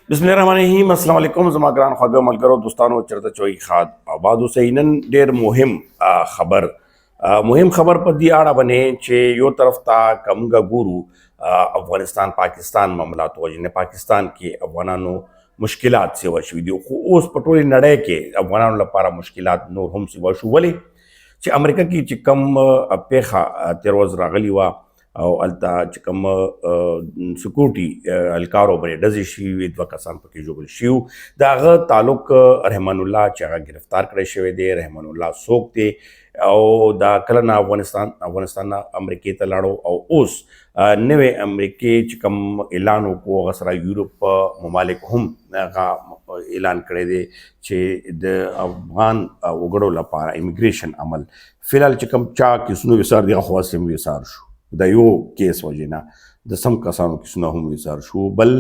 बिस्मिल्लाहिर्रहमानिर्रहीम अस्सलाम वालेकुम ज़मा ग्रान ख्वाबे मलकरो दोस्तानो चरता चोई खाद आबाद हुसैनन डेर मुहिम खबर पर दी आड़ा बने चे यो तरफ ता कम गुरु अफगानिस्तान पाकिस्तान मामला तो वजने पाकिस्तान के अफगानानो मुश्किलात से वशवी दी उस पटोली नड़े के अफगानानो लपारा मुश्किलात नूर हम से वशु वले चे अमेरिका की चे कम पेखा तेरोज रागली वा او الته چې کوم سکورټي الکارو باندې ډزې شوي دوه کسان پکې ژوبل شوي د هغه تعلق رحمان الله چې هغه گرفتار کړی شوی دی رحمان الله څوک دی او دا کله نه افغانستان نه امریکې ته لاړو او اوس نوې امریکې چې کوم اعلان وکړو هغه سره یورپ ممالک هم هغه اعلان کړی دی چې د افغان وګړو لپاره امیګریشن عمل فلحال چې کوم چا کیسونو وسار دی خواص هم وسار شو د یو کیس وجینا د سم کسانو کیسونه هم وزار شو بل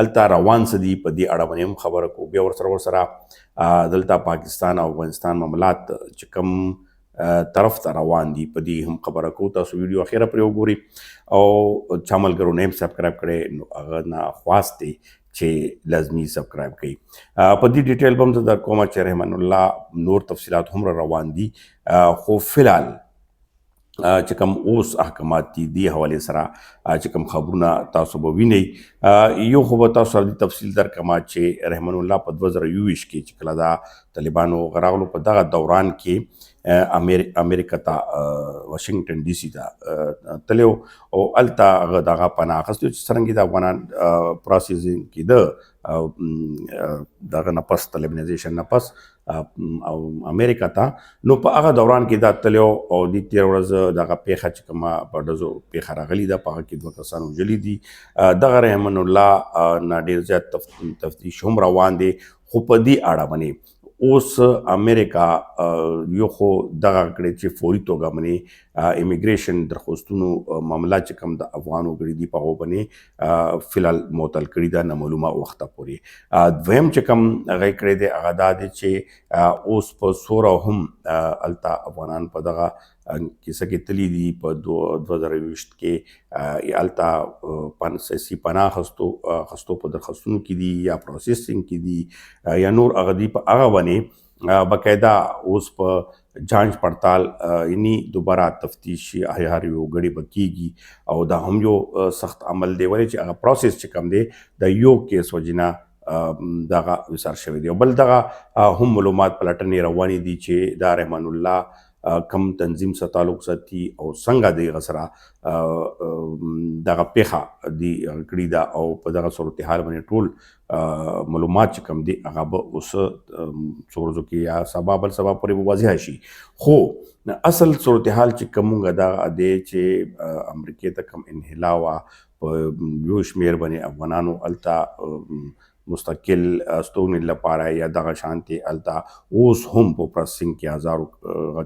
التا روان سدي په دې اړه باندې هم خبره کو بیا ورسره دلته پاکستان او افغانستان معاملات چې کوم طرف ته روان دي په دې هم خبره کو تاسو ویډیو اخیره پرې وګورئ او چمل ګرو نیم سبسکرایب کړئ نو هغه نه خواست دی چې لازمی سبسکرایب کړئ په دې ډیټیل بم در کومه چې رحمان الله نور تفصيلات هم روان دي خو فلحال چې کوم اوس احکامات دي حواله سره چې کوم خبرونه تاسو به وینئ یو خو به تاسو سره تفصیل درکما چې رحمان الله په 2020 کې چې کله دا طالبانو غراغلو په دغه دوران کې امریکا ته واشنگټن ډي سي ته تلو او التا دغه پناه اخیستو چې څرنګه د افغانان پروسیسینګ کې د دغه نفس طالبانیزیشن نفس او امریکا ته نو په هغه دوران کې دا تلو او د 13 ورځې دغه پیښه چې کومه په دزو پیښه راغلی ده په هغه کې دوه کسانو جلی دي دغه رحمان الله نه ډېر زیات تفتیش هم روان دي خو په دې اړه باندې اوس امریکا یو خو دغه کړي چې فوري توګه باندې امیګریشن درخواستونو معاملات چې کوم د افغان وګړي دي په هغه باندې فلحال معطل کړي ده نه معلومه وخته پورې دویم چې کوم هغه کړی دی هغه دا دی چې اوس په سوره هم الته افغانان په دغه کیسه کې تللی دي په 2020 کې الته سیاسي پناه خستو په درخواستونو کې دي یا پروسیسینګ کې دي یا نور هغه دي په هغه باندې باقاعده اوس په جانچ پړتال یعنی دوباره تفتیش هر یو غړي بکیږي او دا هم یو سخت عمل دی ولې چې هغه پروسس چې کوم دی د یو کیس وجینا دغه وسار شوی دی بل دغه هم معلومات پلټنې روانې دي چې دا رحمان الله کم تنظیم سره تعلق ساتي او څنګه دی غسره دغه پیخه دی کړی دا او په دغه صورتحال باندې ټول معلومات چې کم دی هغه به اوس څورزو کې یا سبب پورې واضح شي خو اصل صورتحال چې کومه دا دی چې امریکا ته کم انحلا وا په یو شمیر باندې افغانانو التا مستقل استوګنې لپاره یا دغه شانتي التا اوس هم په پروسسینګ کې هزارو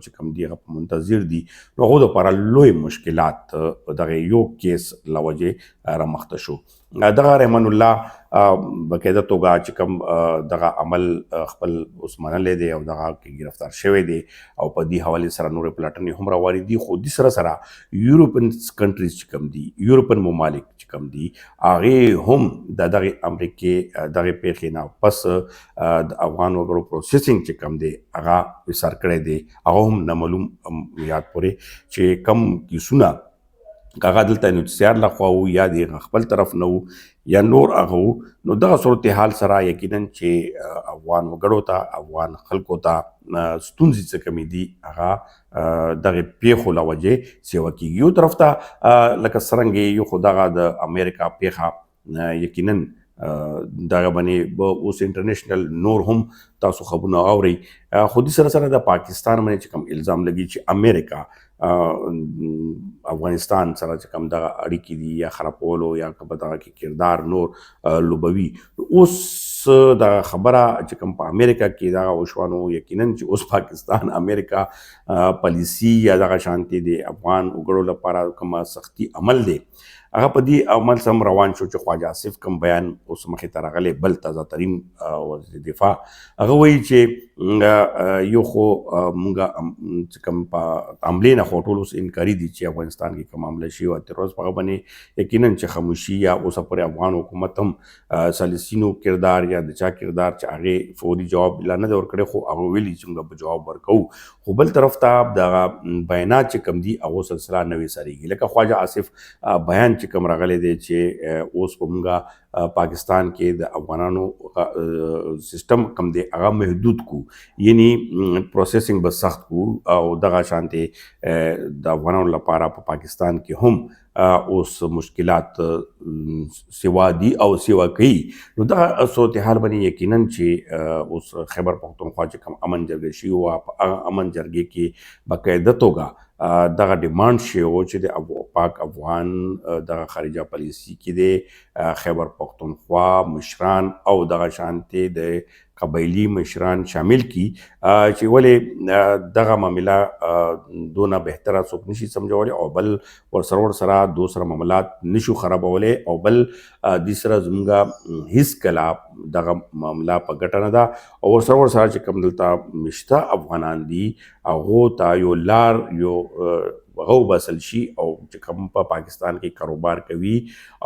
چې کم دی په منتظر دي نو هغه لپاره لوی مشکلات دغه یو کیس لوجه را مخته شو دغه رحمان الله بقاعده توګه چې کوم دغه عمل خپل عثمانه لیدي او دغه کې گرفتار شوی دی او په دې حواله سره نور پلاټنې هم راوړي دي خو د سره یورپین کنټریز چې کوم دي یورپین ممالک چې کوم دي هغه هم دغه امریکای دغه پیښې نه پس د افغان وګړو پروسیسینګ چې کوم دی هغه وسار کړی دی هغه هم نه معلوم یاد پورې چې کم کیسونه هغه دلته نو سیار لخوا یا دی خپل طرف نه یا نور هغه نو دغه صورتحال سره یقینا چې افغان وګړو ته افغان خلکو ته ستونزې څه کمی دي هغه دغه پیښو لوجه سیوا کیږي یو طرف ته لکه څرنګه یو خو دغه د امریکا پیښه یقینا دغه باندې به اوس انټرنیشنل نور هم تاسو خبرونه اورئ خو دې سره د پاکستان باندې چې کوم الزام لګي چې امریکا افغانستان سره چې کوم دغه اړیکې دي یا خرابولو یا په دغه کې کردار نور لوبوي اوس د خبره چې کوم په امریکا کې دا وشوانو یقینا چې اوس پاکستان امریکا پالیسی یا دغه شانتي دی افغان وګړو لپاره کومه سختی عمل دی هغه په دې عمل سم روان شو چې خواجه آصف کوم بیان اوس مخې ته راغلی بل تازه ترین وزیر دفاع هغه وایي چې یو خو مونږه چې کوم په عملې نه خو ټول اوس انکاري دي چې افغانستان کې کوم معامله شوي او تر اوسه په هغه باندې یقینا چې خاموشي یا اوسه پورې افغان حکومت هم سالسینو کردار یا د چا کردار چې هغې فوري جواب لا نه دی ورکړی خو هغه ویلي چې موږ به جواب ورکوو خو بل طرف ته دغه بیانات چې کوم دي هغو سلسله نوې سریږي لکه خواجه آصف بیان چې کوم راغلی دی چې اوس به مونږه پاکستان کې د افغانانو سیستم کم دی هغه محدود کو یعنی پروسیسنګ به سخت کو او دغه شانتي د افغانانو لپاره په پاکستان کې هم اوس مشکلات سوا دي او سوا کوي نو دغه صورتحال باندې یقینا چې اوس خیبر پښتونخوا چې کوم امن جرګه شوي وه په هغه امن جرګې کې باقاعده توګه دغه ډیمانډ شوی و چې د پاک افغان دغه خارجه پالیسي کې د خیبر پښتونخوا مشران او دغه شانتي د قبایلي مشران شامل کی چې ولې دغه معامله دونه بهتره څوک نشي سمجولی او بل ورسره دوسره معاملات نشو خرابولی او بل دې سره زموږه هیڅ کله دغه معامله په ګټه نه ده او ورسره چې کوم دلته مشته افغانان دي هغو ته یو لار یو هغه وباسل شي او چې کوم په پاکستان کې کاروبار کوي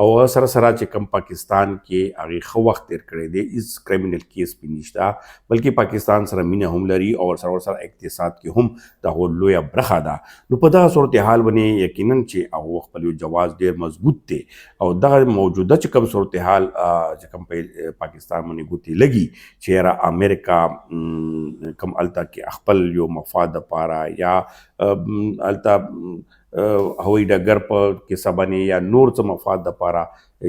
او سره چې کوم پاکستان کې هغې ښه وخت تیر کړی دی هېڅ کرمینل کیس پې نشته بلکې پاکستان سره مینه هم لري او سره اقتصاد کې هم د هغو لویه برخه ده نو په دغه صورتحال باندې یقینا چې هغو خپل یو جواز ډېر مضبوط دی او دغه موجوده چې کوم صورتحال چې کوم په پاکستان باندې ګوتې لګي چې یاره امریکا کوم هلته کې خپل یو مفاد دپاره یا هلته هوایي ډګر په کیسه باندې یا نور څه مفاد دپاره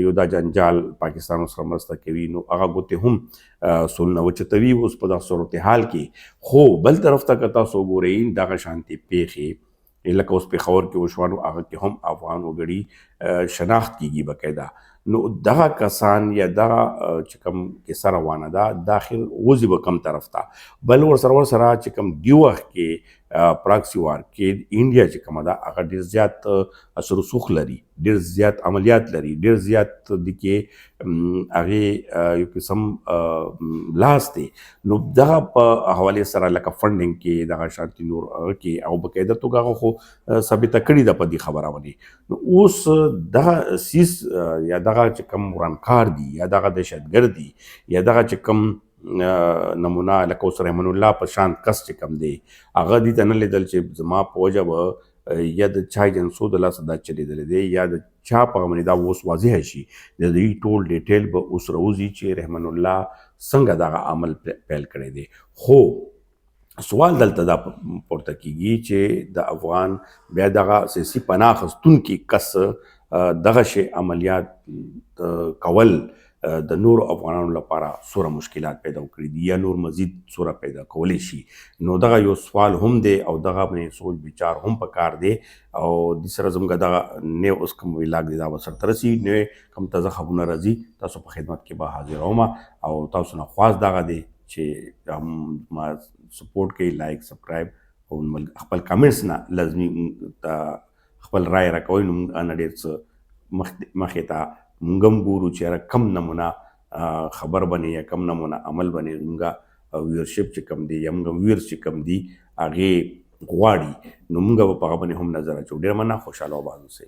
یو دا جنجال پاکستان سره مرسته کوي نو هغه ګوتې هم سولونه وچتوي اوس په دغه صورتحال کې خو بل طرف ته که تاسو وګورئ دغه شانتې پیښې لکه اوس پېښور کې وشوه نو هغه کې هم افغان وګړي شناخت کیږي باقاعده نو دغه کسان یا دغه چې کوم کیسه روانه ده د اخر وځي به کم طرف ته بل ورسره چې کوم دې وخت کې پراکسي وار کې انډیا چې کومه ده هغه ډېر زیات اثر رسوخ لري ډېر زیات عملیات لري ډېر زیات د کې هغې یو قسم لاس دی نو دغه په حوالې سره لکه فنډینګ کې دغه شانتي نور هغه کې او باقاعده توګه هغه خو ثابته کړې ده په دې خبره باندې نو اوس دغه سیس یا دغه چې کوم ورانکار دي یا دغه دهشتګرد دي یا دغه چې کوم نمونه لکه اوس رحمان الله په شان کس چې کوم دی هغه دې ته نه لیدل چې زما په وجه به یا د چا ایجنسو د لاسه دا چلیدلی دی یا د چا په هغه باندې دا اوس واضحه شي د دوی ټول ډیټیل به اوس راوځي چې رحمان الله څنګه دغه عمل پیل کړی دی خو سوال دلته دا پورته کیږي چې د افغان بیا دغه سیاسي پناه اخیستونکي کس دغه شی عملیات کول د نور افغانانو لپاره څومره مشکلات پیدا کړي دي یا نور مزید څومره پیدا کولی شي نو دغه یو سوال هم دی او دغه باندې سوچ بچار هم پکار دی او د سره زموږ دغه نوی اوس کوم ویلاګ دی دا به سرته رسي نوی کوم تازه خبرونه راځي تاسو په خدمت کې به حاضروم او تاسو نه خواست دغه دی چې ما سپورټ کوي لایک سبسکرایب او خپل کامنټس نه لازمي خپل رای راکوئ نو موږ نه ډېر څه مخې ته مونږ هم ګورو چې کم نمونه خبر باندې یا کم نمونه عمل باندې زموږ ویورشپ چې کم دی یا موږ ویورز چې کم دي هغې غواړي نو موږ به په هغه باندې هم نظر اچو ډېره مننه خوشحاله او آباد اوسئ